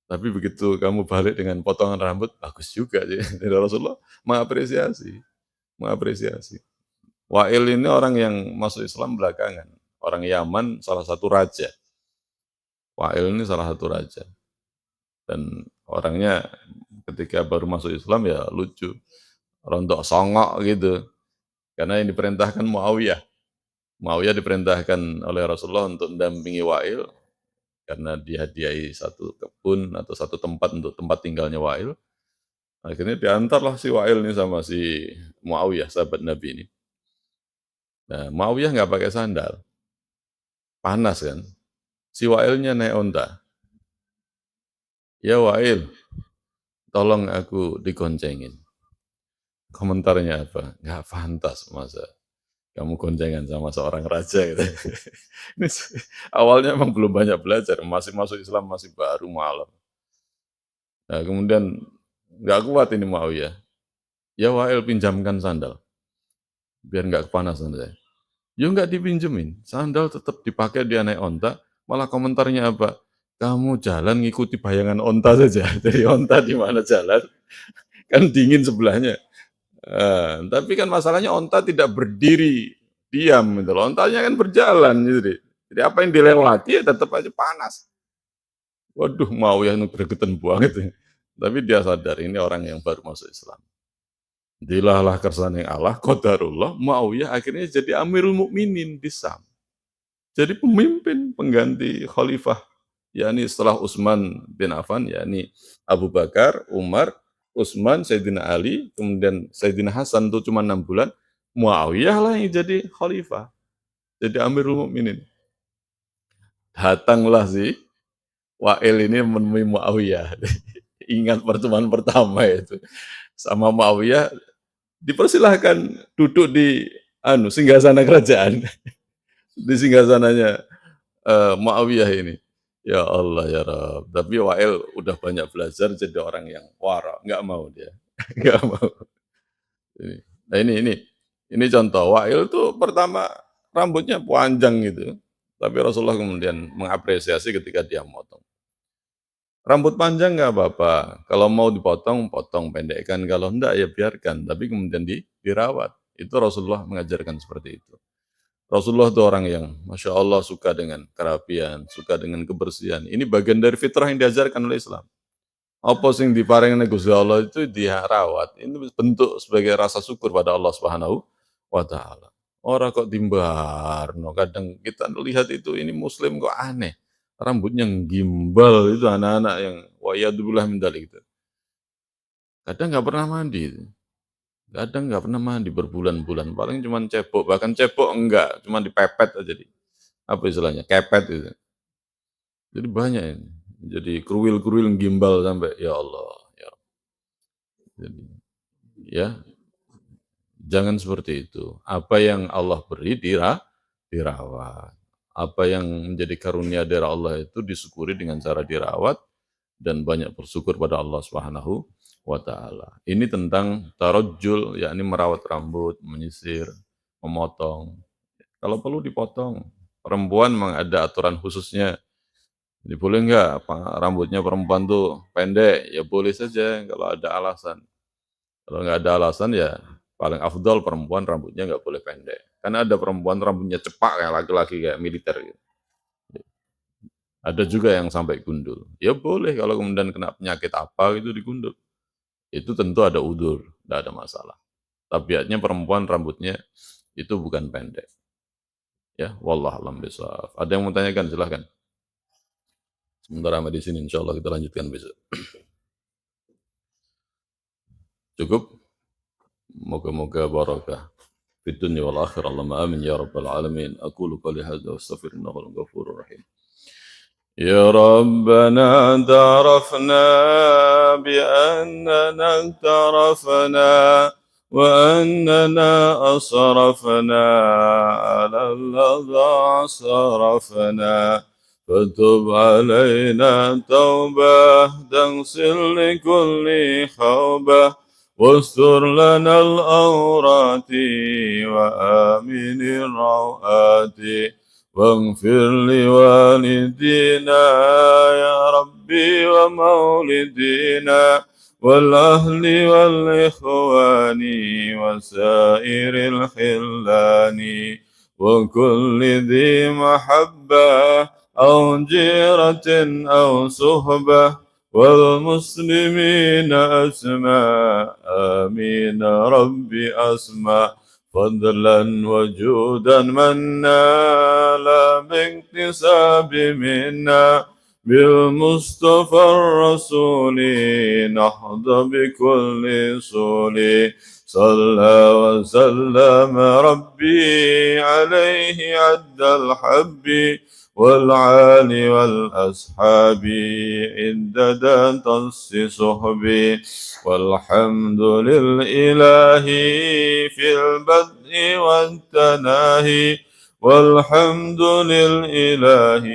Tapi begitu kamu balik dengan potongan rambut, bagus juga sih. Jadi Rasulullah mengapresiasi, mengapresiasi. Wa'il ini orang yang masuk Islam belakangan. Orang Yaman, salah satu raja. Wa'il ini salah satu raja. Dan orangnya ketika baru masuk Islam ya lucu. Rontok songok gitu. Karena yang diperintahkan Muawiyah. Muawiyah diperintahkan oleh Rasulullah untuk mendampingi Wa'il. Karena dihadiahi satu kebun atau satu tempat untuk tempat tinggalnya Wa'il. Akhirnya diantarlah si Wa'il ini sama si Muawiyah, sahabat Nabi ini. Nah, Muawiyah nggak pakai sandal. Panas kan. Si Wa'ilnya naik onta. Ya Wa'il, tolong aku digoncengin. Komentarnya apa? Nggak pantas masa kamu goncengan sama seorang raja gitu. Ini awalnya emang belum banyak belajar, masih masuk Islam masih baru malam. Nah, kemudian nggak kuat ini Muawiyah. Ya Wa'il pinjamkan sandal, biar nggak kepanasan saya. Ya nggak dipinjemin, sandal tetap dipakai dia naik onta, malah komentarnya apa? Kamu jalan ngikuti bayangan onta saja. Jadi onta di mana jalan, kan dingin sebelahnya. Tapi kan masalahnya onta tidak berdiri diam gitu loh. Ontanya kan berjalan gitu. Jadi apa yang dilewati ya tetap aja panas. Waduh, mau yang gregetan banget. Tapi dia sadar ini orang yang baru masuk Islam. Dilahlah kersane Allah, qadarullah, Muawiyah akhirnya jadi Amirul Mukminin di Sam. Jadi pemimpin pengganti khalifah, yakni setelah Utsman bin Affan, yakni Abu Bakar, Umar, Utsman, Sayyidina Ali, kemudian Sayyidina Hasan itu cuma 6 bulan, Muawiyah lah yang jadi khalifah, jadi Amirul Mukminin. Datanglah si Wa'il ini menemui Muawiyah. Ingat pertemuan pertama itu. Sama Muawiyah dipersilahkan duduk di singgasana kerajaan. Di singgasananya Muawiyah ini. Ya Allah ya Rabb. Tapi Wa'il udah banyak belajar jadi orang yang wara, nggak mau dia. Nggak mau. Nah ini contoh. Wa'il tuh pertama rambutnya panjang gitu. Tapi Rasulullah kemudian mengapresiasi ketika dia motong. Rambut panjang nggak apa-apa. Kalau mau dipotong, potong, pendekkan. Kalau enggak ya biarkan. Tapi kemudian dirawat. Itu Rasulullah mengajarkan seperti itu. Rasulullah itu orang yang Masya Allah suka dengan kerapian, suka dengan kebersihan. Ini bagian dari fitrah yang diajarkan oleh Islam. Apa sing diparing Gusti Allah itu dia rawat. Ini bentuk sebagai rasa syukur pada Allah Subhanahu wa taala. Orang kok timbar, no. Kadang kita lihat itu ini muslim kok aneh. Rambutnya gimbal itu anak-anak yang wa'iyadzubillah min dzalik gitu. Kadang nggak pernah mandi. Kadang nggak pernah mandi berbulan-bulan. Paling cuma cebok, bahkan cebok enggak, cuma dipepet aja apa istilahnya? Kepet itu. Jadi banyak ini. Jadi kruwil-kruwil gimbal sampai ya Allah, ya. Jadi ya jangan seperti itu. Apa yang Allah beri dirawat. Apa yang menjadi karunia dari Allah itu disyukuri dengan cara dirawat dan banyak bersyukur pada Allah Subhanahu wa taala. Ini tentang tarajjul, yakni merawat rambut, menyisir, memotong. Kalau perlu dipotong. Perempuan memang ada aturan khususnya. Jadi boleh nggak rambutnya perempuan tuh pendek? Ya boleh saja kalau ada alasan. Kalau nggak ada alasan ya paling afdol perempuan rambutnya nggak boleh pendek. Karena ada perempuan rambutnya cepak kayak laki-laki kayak militer gitu. Ada juga yang sampai gundul. Ya boleh kalau kemudian kena penyakit apa gitu digundul. Itu tentu ada udur, tidak ada masalah. Tabiatnya perempuan rambutnya itu bukan pendek. Ya, wallah alam bisawab. Ada yang mau tanyakan silahkan. Sementara di sini insya Allah kita lanjutkan besok. Cukup? Moga-moga barakah. في الدنيا والآخرة اللهم آمين يا رب العالمين أقول قولي هذا واستغفر إنه هو الغفور الرحيم يا ربنا اعترفنا بأننا اقترفنا وأننا أصرفنا على الذي أصرفنا فتب علينا توبة تغسل لكل خوبة واستر لنا الأورات وآمن الروآت واغفر لوالدينا يا ربي ومولدينا والأهل والإخوان وسائر الخلان وكل ذي محبة أو جيرة أو صحبة والمسلمين أسماء آمين ربي أسماء فضلا وجودا من نال من اكتساب منا بالمصطفى الرسول نحظى بكل سول صلى وسلم ربي عليه عد الحب والعال والأصحاب عدد طس صحبي والحمد للإله في البدء والتناهي والحمد للإله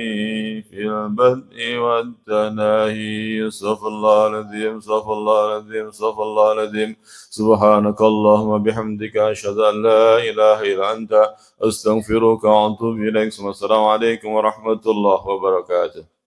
في البدء والتناهي صف الله العظيم صف الله العظيم صف الله العظيم سبحانك اللهم بحمدك أشهد أن لا إله إلا أنت أستغفرك وأتوب إليك السلام عليكم ورحمة الله وبركاته.